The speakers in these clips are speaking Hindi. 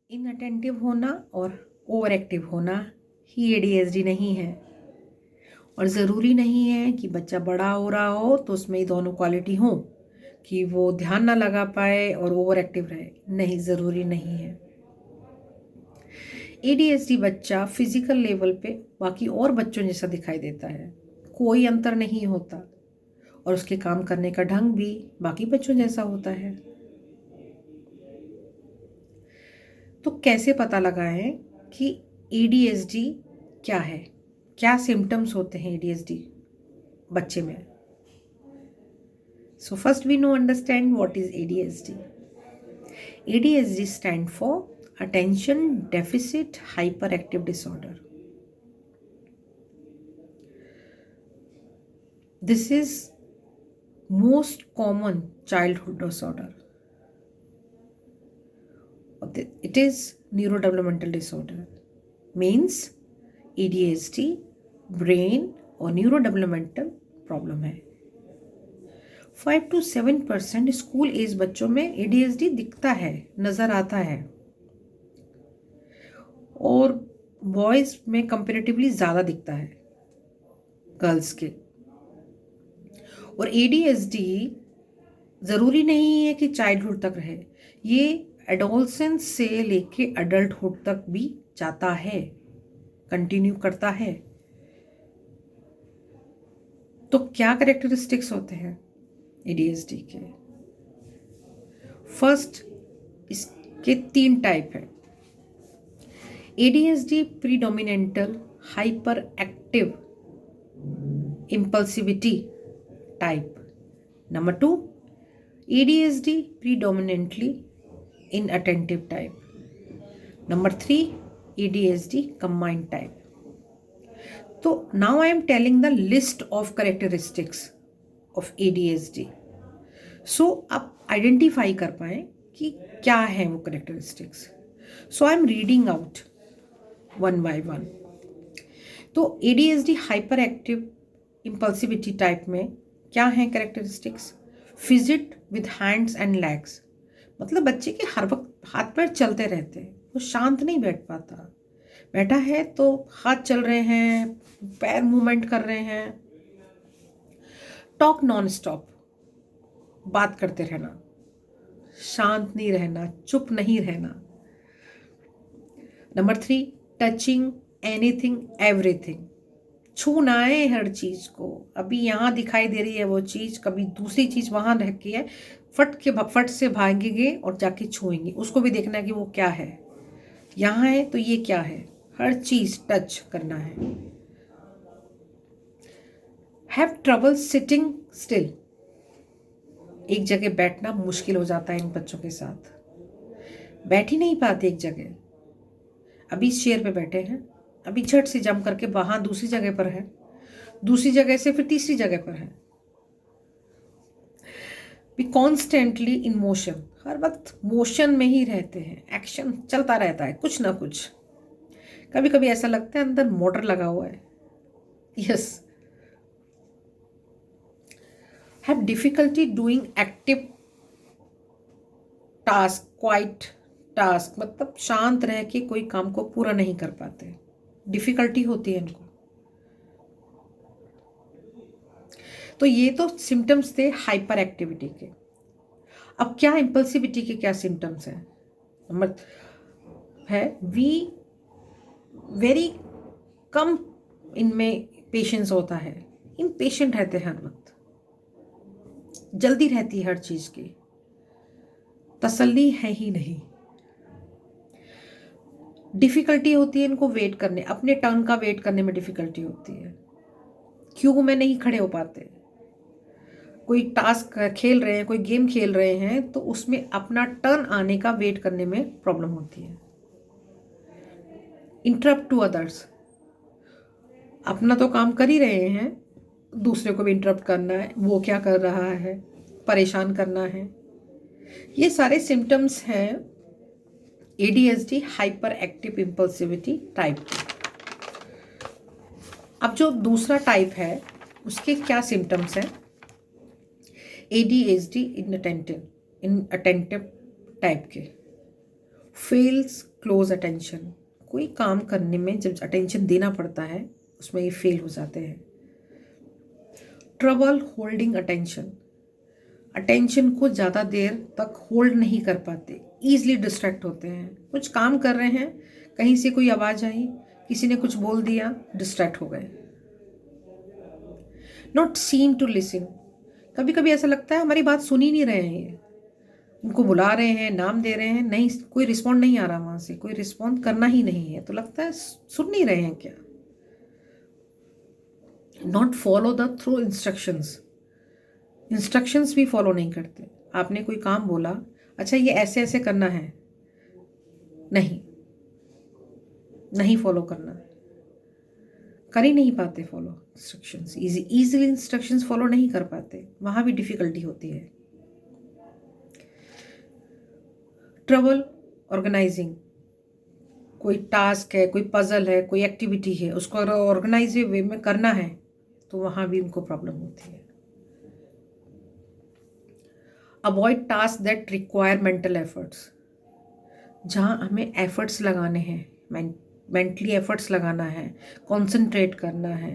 इनअटेंटिव होना और ओवर एक्टिव होना ही एडीएचडी नहीं है। और ज़रूरी नहीं है कि बच्चा बड़ा हो रहा हो तो उसमें ये दोनों क्वालिटी हो कि वो ध्यान ना लगा पाए और ओवर एक्टिव रहे। नहीं, ज़रूरी नहीं है। एडीएचडी बच्चा फिजिकल लेवल पे बाकी और बच्चों जैसा दिखाई देता है, कोई अंतर नहीं होता, और उसके काम करने का ढंग भी बाकी बच्चों जैसा होता है। तो कैसे पता लगाएं कि एडीएचडी क्या है, क्या सिम्टम्स होते हैं एडीएचडी बच्चे में? So first we know understand what is ADHD. ADHD stand for Attention Deficit Hyperactive Disorder. This is most common childhood disorder. It is neurodevelopmental disorder. Means ADHD brain और neurodevelopmental problem है। 5 to 7% स्कूल एज बच्चों में एडीएचडी दिखता है, नज़र आता है, और बॉयज़ में कंपेरेटिवली ज़्यादा दिखता है गर्ल्स के। और एडीएचडी ज़रूरी नहीं है कि चाइल्डहुड तक रहे, ये एडोलसेंस से लेके अडल्टहुड तक भी जाता है, कंटिन्यू करता है। तो क्या कैरेक्टरिस्टिक्स होते हैं एडीएचडी के? फर्स्ट, इसके 3 टाइप है। ADHD predominantly hyper active impulsivity type. Number 2, ADHD predominantly inattentive type. Number 3, ADHD combined type. तो now I am telling the list of characteristics of ADHD, so आप आइडेंटिफाई कर पाए कि क्या है वो characteristics. So I am reading out one by one. तो ADHD hyper active impulsivity type में क्या है characteristics? Fidget with hands and legs, मतलब बच्चे के हर वक्त हाथ पैर चलते रहते हैं, वो शांत नहीं बैठ पाता। बैठा है तो हाथ चल रहे हैं, पैर मूवमेंट कर रहे हैं। टॉक नॉन स्टॉप, बात करते रहना, शांत नहीं रहना, चुप नहीं रहना। नंबर 3, टचिंग एनीथिंग एवरीथिंग, छूना है हर चीज़ को। अभी यहाँ दिखाई दे रही है वो चीज़, कभी दूसरी चीज़ वहाँ रखी है, फट से भागेंगे और जाके छुएंगे, उसको भी देखना है कि वो क्या है। यहाँ है तो ये क्या है, हर चीज़ टच करना है। हैव ट्रबल सिटिंग स्टिल, एक जगह बैठना मुश्किल हो जाता है इन बच्चों के साथ, बैठ ही नहीं पाते एक जगह। अभी इस चेयर पे बैठे हैं, अभी झट से जंप करके वहाँ दूसरी जगह पर है, दूसरी जगह से फिर तीसरी जगह पर है। बी कॉन्स्टेंटली इन मोशन, हर वक्त मोशन में ही रहते हैं, एक्शन चलता रहता है कुछ ना कुछ। कभी कभी ऐसा लगता है अंदर मोटर लगा हुआ है। Yes. Have difficulty doing active task, quite task, मतलब शांत रह के कोई काम को पूरा नहीं कर पाते, डिफिकल्टी होती है इनको। तो ये तो सिम्टम्स थे हाइपर एक्टिविटी के। अब क्या इम्पल्सिविटी के क्या सिम्टम्स हैं? नंबर है वी वेरी कम इनमें पेशेंस होता है, इम्पेशेंट रहते हैं हर वक्त, जल्दी रहती है हर चीज़ की, तसल्ली है ही नहीं। डिफ़िकल्टी होती है इनको वेट करने, अपने टर्न का वेट करने में डिफ़िकल्टी होती है, क्यों में नहीं खड़े हो पाते। कोई टास्क खेल रहे हैं, कोई गेम खेल रहे हैं, तो उसमें अपना टर्न आने का वेट करने में प्रॉब्लम होती है। इंटरप्ट टू अदर्स, अपना तो काम कर ही रहे हैं, दूसरे को भी इंटरप्ट करना है, वो क्या कर रहा है, परेशान करना है। ये सारे सिम्टम्स हैं ADHD hyper active impulsivity type के। अब जो दूसरा टाइप है उसके क्या सिम्टम्स हैं? ADHD इनअटेंटिव टाइप के। फेल्स क्लोज अटेंशन, कोई काम करने में जब अटेंशन देना पड़ता है उसमें ये फेल हो जाते हैं। ट्रबल होल्डिंग अटेंशन, अटेंशन को ज़्यादा देर तक होल्ड नहीं कर पाते, ईजिली डिस्ट्रैक्ट होते हैं। कुछ काम कर रहे हैं, कहीं से कोई आवाज़ आई, किसी ने कुछ बोल दिया, डिस्ट्रैक्ट हो गए। नॉट सीम टू लिसन, कभी कभी ऐसा लगता है हमारी बात सुन ही नहीं रहे हैं ये, उनको बुला रहे हैं, नाम दे रहे हैं, नहीं कोई रिस्पॉन्ड नहीं आ रहा, वहाँ से कोई रिस्पॉन्ड करना ही नहीं है, तो लगता है सुन नहीं रहे हैं क्या। Not follow the through instructions, instructions भी फॉलो नहीं करते। आपने कोई काम बोला, अच्छा ये ऐसे ऐसे करना है, नहीं नहीं फॉलो करना, कर ही नहीं पाते follow instructions, easily instructions follow नहीं कर पाते, वहाँ भी डिफिकल्टी होती है। ट्रबल ऑर्गेनाइजिंग, कोई टास्क है, कोई पजल है, कोई एक्टिविटी है, उसको अगर ऑर्गेनाइज वे में करना है तो वहाँ भी उनको प्रॉब्लम होती है। Avoid task that require mental efforts, जहाँ हमें एफर्ट्स लगाने हैं, मेंटली एफर्ट्स लगाना है, कंसंट्रेट करना है,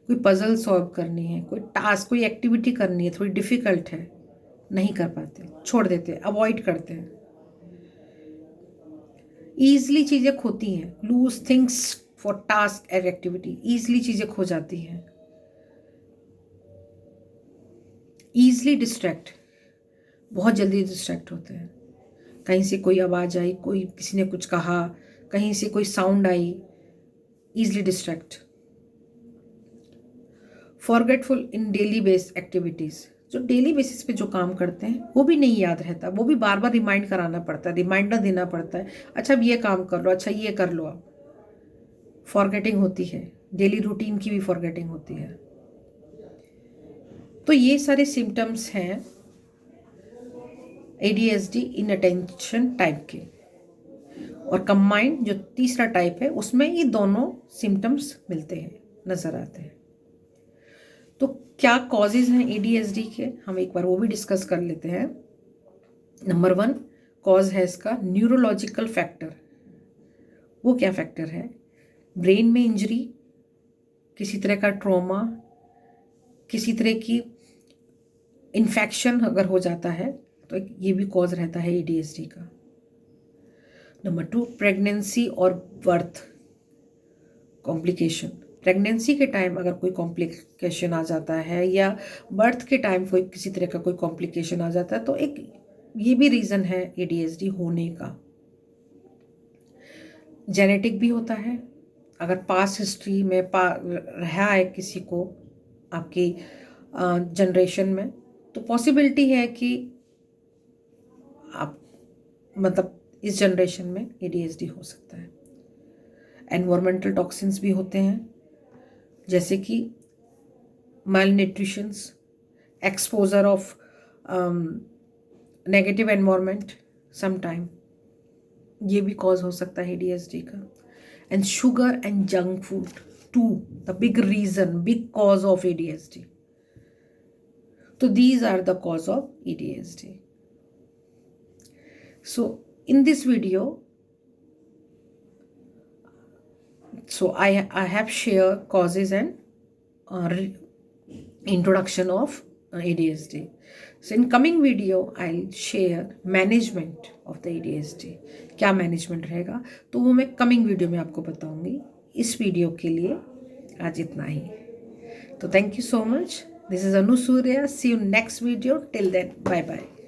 कोई पजल सॉल्व करनी है, कोई टास्क कोई एक्टिविटी करनी है, थोड़ी डिफ़िकल्ट है, नहीं कर पाते, छोड़ देते, अवॉइड करते हैं। ईजली चीज़ें खोती हैं, lose things for task and activity, easily चीज़ें खो जाती हैं। ईजली डिस्ट्रैक्ट, बहुत जल्दी डिस्ट्रैक्ट होते हैं, कहीं से कोई आवाज़ आई, कोई किसी ने कुछ कहा, कहीं से कोई साउंड आई, ईजली डिस्ट्रैक्ट। फॉरगेटफुल इन डेली बेस्ड एक्टिविटीज़, जो डेली बेसिस पे जो काम करते हैं वो भी नहीं याद रहता, वो भी बार बार रिमाइंड कराना पड़ता है, रिमाइंडर देना पड़ता है, अच्छा अब ये काम कर लो, अच्छा ये कर लो। आप फॉरगेटिंग होती है, डेली रूटीन की भी फॉरगेटिंग होती है। तो ये सारे सिम्टम्स हैं ADHD इन अटेंशन टाइप के। और कंबाइंड जो तीसरा टाइप है उसमें ये दोनों सिम्टम्स मिलते हैं, नज़र आते हैं। तो क्या कॉजेज हैं ADHD के, हम एक बार वो भी डिस्कस कर लेते हैं। नंबर 1 कॉज है इसका न्यूरोलॉजिकल फैक्टर। वो क्या फैक्टर है? ब्रेन में इंजरी, किसी तरह का ट्रॉमा, किसी तरह की इन्फेक्शन अगर हो जाता है तो ये भी कॉज रहता है ADHD का। नंबर 2 प्रेगनेंसी और बर्थ कॉम्प्लिकेशन। प्रेगनेंसी के टाइम अगर कोई कॉम्प्लिकेशन आ जाता है या बर्थ के टाइम कोई किसी तरह का कोई कॉम्प्लिकेशन आ जाता है तो एक ये भी रीज़न है ADHD होने का। जेनेटिक भी होता है, अगर पास्ट हिस्ट्री में रहा है किसी को आपकी जनरेशन में तो पॉसिबिलिटी है कि आप मतलब इस जनरेशन में ADHD हो सकता है। एनवायरमेंटल टॉक्सिन्स भी होते हैं, जैसे कि malnutritions, exposure of negative environment sometime, ये भी कॉज हो सकता है ADHD का। And sugar and junk food to the big reason, big cause of ADHD. So these are the cause of ADHD. So in this video, I have shared causes and introduction of ADHD. So in coming video, I'll share management of the ADHD. क्या मैनेजमेंट रहेगा तो वो मैं कमिंग वीडियो में आपको बताऊंगी। इस वीडियो के लिए आज इतना ही। तो thank you so much. This is Anu Surya. See you next video. Till then, bye bye.